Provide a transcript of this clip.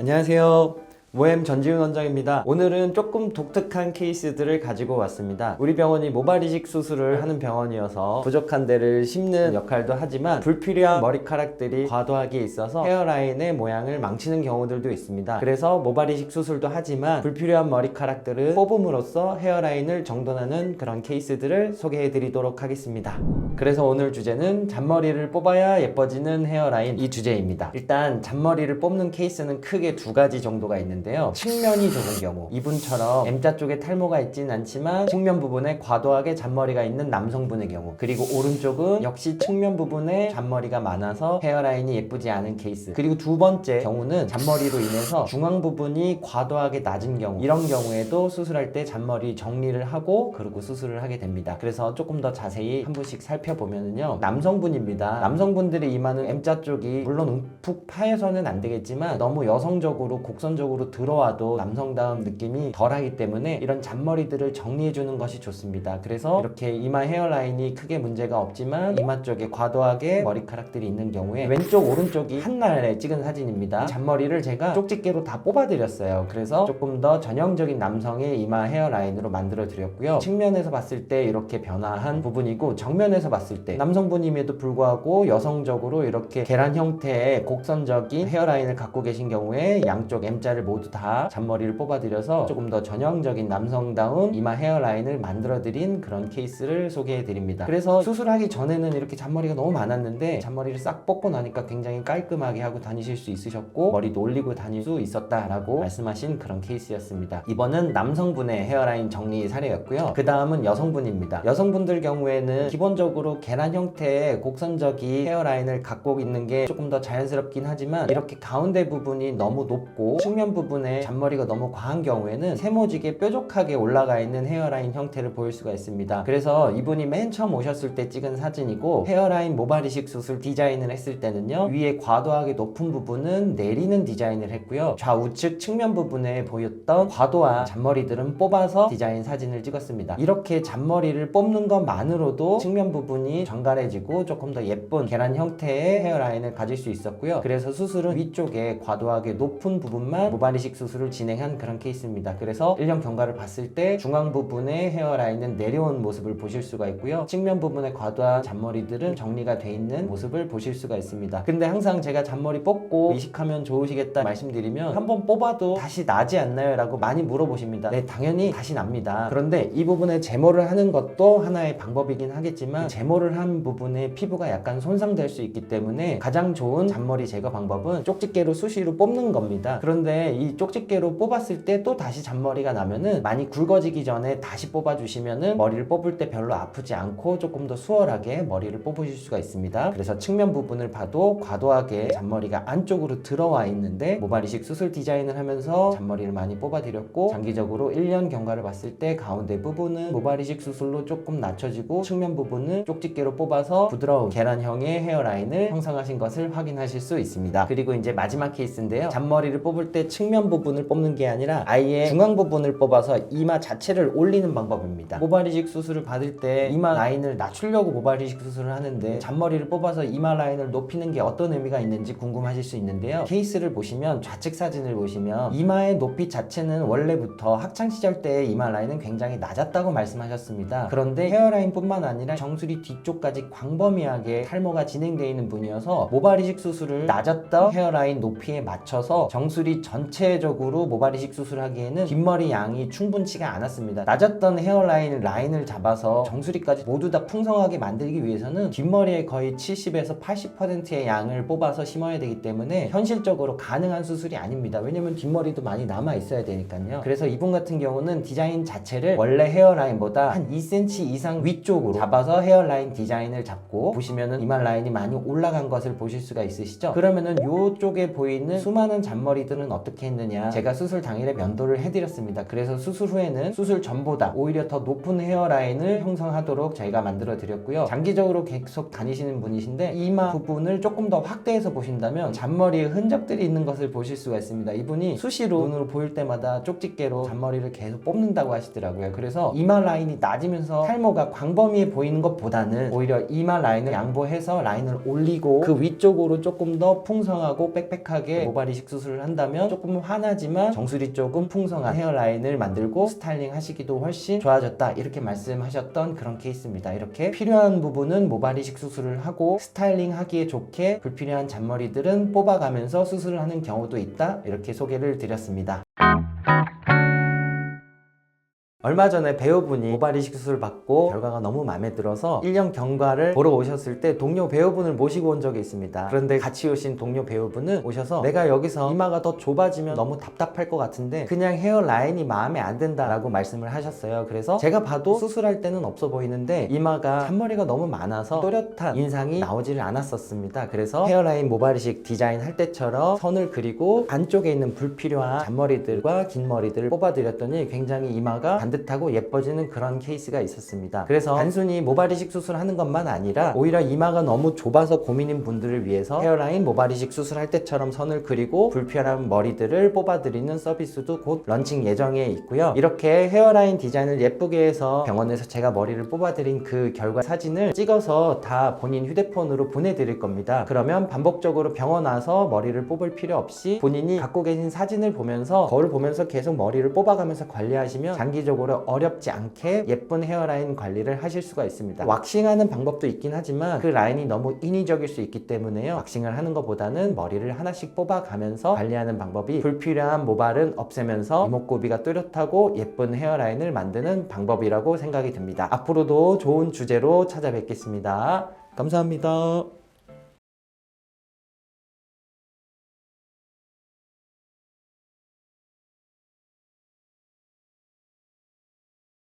안녕하세요. 모엠 전지훈 원장입니다. 오늘은 조금 독특한 케이스들을 가지고 왔습니다. 우리 병원이 모발 이식 수술을 하는 병원이어서 부족한 데를 심는 역할도 하지만 불필요한 머리카락들이 과도하게 있어서 헤어라인의 모양을 망치는 경우들도 있습니다. 그래서 모발 이식 수술도 하지만 불필요한 머리카락들을 뽑음으로써 헤어라인을 정돈하는 그런 케이스들을 소개해 드리도록 하겠습니다. 그래서 오늘 주제는 잔머리를 뽑아야 예뻐지는 헤어라인, 이 주제입니다. 일단 잔머리를 뽑는 케이스는 크게 두 가지 정도가 있는데요. 측면이 좁은 경우, 이분처럼 M자 쪽에 탈모가 있진 않지만 측면 부분에 과도하게 잔머리가 있는 남성분의 경우, 그리고 오른쪽은 역시 측면 부분에 잔머리가 많아서 헤어라인이 예쁘지 않은 케이스, 그리고 두 번째 경우는 잔머리로 인해서 중앙 부분이 과도하게 낮은 경우, 이런 경우에도 수술할 때 잔머리 정리를 하고 그리고 수술을 하게 됩니다. 그래서 조금 더 자세히 한 분씩 살펴보면요, 남성분입니다. 남성분들의 이마는 M자 쪽이 물론 움푹 파여서는 안 되겠지만 너무 여성적으로 곡선적으로 들어와도 남성다운 느낌이 덜하기 때문에 이런 잔머리들을 정리해주는 것이 좋습니다. 그래서 이렇게 이마 헤어라인이 크게 문제가 없지만 이마 쪽에 과도하게 머리카락들이 있는 경우에 왼쪽 오른쪽이 한날에 찍은 사진입니다. 잔머리를 제가 쪽집게로 다 뽑아드렸어요. 그래서 조금 더 전형적인 남성의 이마 헤어라인으로 만들어 드렸고요. 측면에서 봤을 때 이렇게 변화한 부분이고, 정면에서 봤을 때 남성분임에도 불구하고 여성적으로 이렇게 계란 형태의 곡선적인 헤어라인을 갖고 계신 경우에 양쪽 M자를 모두 다 잔머리를 뽑아드려서 조금 더 전형적인 남성다운 이마 헤어라인을 만들어드린 그런 케이스를 소개해드립니다. 그래서 수술하기 전에는 이렇게 잔머리가 너무 많았는데 잔머리를 싹 뽑고 나니까 굉장히 깔끔하게 하고 다니실 수 있으셨고 머리도 올리고 다닐 수 있었다라고 말씀하신 그런 케이스였습니다. 이번은 남성분의 헤어라인 정리 사례였고요. 그 다음은 여성분입니다. 여성분들 경우에는 기본적으로 계란 형태의 곡선적인 헤어라인을 갖고 있는 게 조금 더 자연스럽긴 하지만 이렇게 가운데 부분이 너무 높고 측면 부분에 잔머리가 너무 과한 경우에는 세모지게 뾰족하게 올라가 있는 헤어라인 형태를 보일 수가 있습니다. 그래서 이분이 맨 처음 오셨을 때 찍은 사진이고, 헤어라인 모발 이식 수술 디자인을 했을 때는요, 위에 과도하게 높은 부분은 내리는 디자인을 했고요, 좌우측 측면 부분에 보였던 과도한 잔머리들은 뽑아서 디자인 사진을 찍었습니다. 이렇게 잔머리를 뽑는 것만으로도 측면 부분이 정갈해지고 조금 더 예쁜 계란 형태의 헤어라인을 가질 수 있었고요. 그래서 수술은 위쪽에 과도하게 높은 부분만 모발 이식 수술을 진행한 그런 케이스입니다. 그래서 1년 경과를 봤을 때 중앙 부분의 헤어라인은 내려온 모습을 보실 수가 있고요, 측면 부분의 과도한 잔머리들은 정리가 돼 있는 모습을 보실 수가 있습니다. 근데 항상 제가 잔머리 뽑고 이식하면 좋으시겠다 말씀드리면 한번 뽑아도 다시 나지 않나요? 라고 많이 물어보십니다. 네, 당연히 다시 납니다. 그런데 이 부분에 제모를 하는 것도 하나의 방법이긴 하겠지만 제모를 한 부분에 피부가 약간 손상될 수 있기 때문에 가장 좋은 잔머리 제거 방법은 쪽집게로 수시로 뽑는 겁니다. 그런데 이 쪽집게로 뽑았을 때 또 다시 잔머리가 나면은 많이 굵어지기 전에 다시 뽑아주시면은 머리를 뽑을 때 별로 아프지 않고 조금 더 수월하게 머리를 뽑으실 수가 있습니다. 그래서 측면 부분을 봐도 과도하게 잔머리가 안쪽으로 들어와 있는데 모발 이식 수술 디자인을 하면서 잔머리를 많이 뽑아드렸고, 장기적으로 1년 경과를 봤을 때 가운데 부분은 모발 이식 수술로 조금 낮춰지고 측면 부분은 쪽집게로 뽑아서 부드러운 계란형의 헤어라인을 형성하신 것을 확인하실 수 있습니다. 그리고 이제 마지막 케이스인데요, 잔머리를 뽑을 때 측면 부분을 뽑는 게 아니라 아예 중앙 부분을 뽑아서 이마 자체를 올리는 방법입니다. 모발 이식 수술을 받을 때 이마 라인을 낮추려고 모발 이식 수술을 하는데 잔머리를 뽑아서 이마 라인을 높이는 게 어떤 의미가 있는지 궁금하실 수 있는데요, 케이스를 보시면 좌측 사진을 보시면 이마의 높이 자체는 원래부터 학창시절 때의 이마 라인은 굉장히 낮았다고 말씀하셨습니다. 그런데 헤어라인 뿐만 아니라 정수리 뒤쪽까지 광범위하게 탈모가 진행되어 있는 분이어서 모발 이식 수술을 낮았던 헤어라인 높이에 맞춰서 정수리 전체적으로 모발 이식 수술을 하기에는 뒷머리 양이 충분치가 않았습니다. 낮았던 헤어라인 라인을 잡아서 정수리까지 모두 다 풍성하게 만들기 위해서는 뒷머리의 거의 70에서 80%의 양을 뽑아서 심어야 되기 때문에 현실적으로 가능한 수술이 아닙니다. 왜냐면 뒷머리도 많이 남아 있어야 되니까요. 그래서 이분 같은 경우는 디자인 자체를 원래 헤어라인보다 한 2cm 이상 위쪽으로 잡아서 헤어라인 디자인을 잡고, 보시면은 이마 라인이 많이 올라간 것을 보실 수가 있으시죠? 그러면은 이쪽에 보이는 수많은 잔머리들은 어떻게 했느냐, 제가 수술 당일에 면도를 해드렸습니다. 그래서 수술 후에는 수술 전보다 오히려 더 높은 헤어라인을 형성하도록 저희가 만들어 드렸고요. 장기적으로 계속 다니시는 분이신데 이마 부분을 조금 더 확대해서 보신다면 잔머리에 흔적들이 있는 것을 보실 수가 있습니다. 이분이 수시로 눈으로 보일 때마다 쪽집게로 잔머리를 계속 뽑는다고 하시더라고요. 그래서 이마 라인이 낮으면서 탈모가 광범위해 보이는 것보다는 오히려 이마 라인을 양보해서 라인을 올리고 그 위쪽으로 조금 더 풍성하고 빽빽하게 모발 이식 수술을 한다면 조금 환하지만 정수리 조금 풍성한 헤어라인을 만들고 스타일링 하시기도 훨씬 좋아졌다, 이렇게 말씀하셨던 그런 케이스입니다. 이렇게 필요한 부분은 모발 이식 수술을 하고 스타일링 하기에 좋게 불필요한 잔머리들은 뽑아가면서 수술을 하는 경우도 있다, 이렇게 소개를 드렸습니다. 얼마 전에 배우분이 모발 이식 수술 받고 결과가 너무 마음에 들어서 1년 경과를 보러 오셨을 때 동료 배우분을 모시고 온 적이 있습니다. 그런데 같이 오신 동료 배우분은 오셔서 내가 여기서 이마가 더 좁아지면 너무 답답할 것 같은데 그냥 헤어라인이 마음에 안 든다 라고 말씀을 하셨어요. 그래서 제가 봐도 수술할 때는 없어 보이는데 이마가 잔머리가 너무 많아서 또렷한 인상이 나오지를 않았었습니다. 그래서 헤어라인 모발 이식 디자인 할 때처럼 선을 그리고 안쪽에 있는 불필요한 잔머리들과 긴 머리들을 뽑아드렸더니 굉장히 이마가 반듯하고 예뻐지는 그런 케이스가 있었습니다. 그래서 단순히 모발 이식 수술하는 것만 아니라 오히려 이마가 너무 좁아서 고민인 분들을 위해서 헤어라인 모발 이식 수술할 때처럼 선을 그리고 불필요한 머리들을 뽑아드리는 서비스도 곧 런칭 예정에 있고요. 이렇게 헤어라인 디자인을 예쁘게 해서 병원에서 제가 머리를 뽑아드린 그 결과 사진을 찍어서 다 본인 휴대폰으로 보내드릴 겁니다. 그러면 반복적으로 병원 와서 머리를 뽑을 필요 없이 본인이 갖고 계신 사진을 보면서 거울 보면서 계속 머리를 뽑아가면서 관리하시면 장기적으로 어렵지 않게 예쁜 헤어라인 관리를 하실 수가 있습니다. 왁싱하는 방법도 있긴 하지만 그 라인이 너무 인위적일 수 있기 때문에요, 왁싱을 하는 것보다는 머리를 하나씩 뽑아가면서 관리하는 방법이 불필요한 모발은 없애면서 이목구비가 뚜렷하고 예쁜 헤어라인을 만드는 방법이라고 생각이 듭니다. 앞으로도 좋은 주제로 찾아뵙겠습니다. 감사합니다.